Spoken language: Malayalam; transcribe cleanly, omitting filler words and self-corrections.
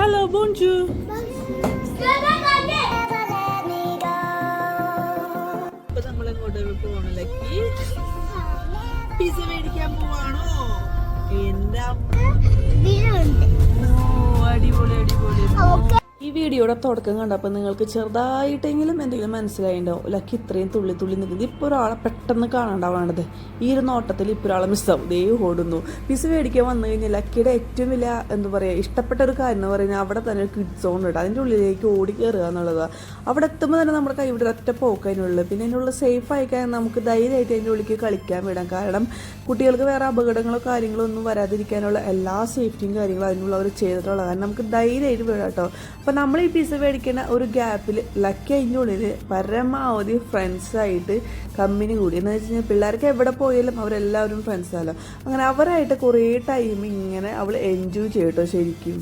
Hello, bonjour. ഇപ്പൊ നമ്മളെങ്ങോട്ട് പോവാണ് ലക്കി? പിസ്സ മേടിക്കാൻ പോവാണോ? എന്റെ അടിപൊളി അടിപൊളി. ഈ വീഡിയോയുടെ തുടക്കം കണ്ടപ്പോൾ നിങ്ങൾക്ക് ചെറുതായിട്ടെങ്കിലും എന്തെങ്കിലും മനസ്സിലായിണ്ടാവും. ലക്കി ഇത്രയും തുള്ളി തുള്ളി നിൽക്കുന്നത്. ഇപ്പോൾ ഒരാളെ പെട്ടെന്ന് കാണാണ്ടാവണത്. ഈ ഒരു നോട്ടത്തിൽ ഇപ്പോൾ ഒരാളെ മിസ്സാവും. ദേ ഓടുന്നു. പിസ്സ മേടിക്കാൻ വന്നു കഴിഞ്ഞാൽ ലക്കിയുടെ ഏറ്റവും വലിയ എന്താ പറയുക ഇഷ്ടപ്പെട്ട ഒരു കാര്യം എന്ന് പറയുന്നത് അവിടെ തന്നെ ഒരു കിഡ്സ് സോൺ ഉണ്ട്. അതിൻ്റെ ഉള്ളിലേക്ക് ഓടി കയറുക എന്നുള്ളതാണ്. അവിടെ എത്തുമ്പോൾ തന്നെ നമ്മുടെ കൈവിടെ ഒറ്റ പോക്കതിനുള്ളിൽ പിന്നെ അതിനുള്ള സേഫ് ആയിക്കാൻ നമുക്ക് ധൈര്യമായിട്ട് അതിൻ്റെ ഉള്ളിലേക്ക് കളിക്കാൻ വിടാം. കാരണം കുട്ടികൾക്ക് വേറെ അപകടങ്ങളോ കാര്യങ്ങളോ ഒന്നും വരാതിരിക്കാനുള്ള എല്ലാ സേഫ്റ്റിയും കാര്യങ്ങളും അതിനുള്ള അവർ ചെയ്തിട്ടുള്ളത്. കാരണം നമുക്ക് ധൈര്യമായിട്ട് വിടാം കേട്ടോ. അപ്പോൾ നമ്മൾ ഈ പിസ്സ മേടിക്കുന്ന ഒരു ഗ്യാപ്പിൽ ലക്കി അതിൻ്റെ ഉള്ളിൽ പരമാവധി ഫ്രണ്ട്സായിട്ട് കമ്പനി കൂടി. എന്ന് വെച്ച് കഴിഞ്ഞാൽ പിള്ളേർക്ക് എവിടെ പോയാലും അവരെല്ലാവരും ഫ്രണ്ട്സാണല്ലോ. അങ്ങനെ അവരായിട്ട് കുറേ ടൈം ഇങ്ങനെ അവൾ എൻജോയ് ചെയ്യട്ടോ ശരിക്കും.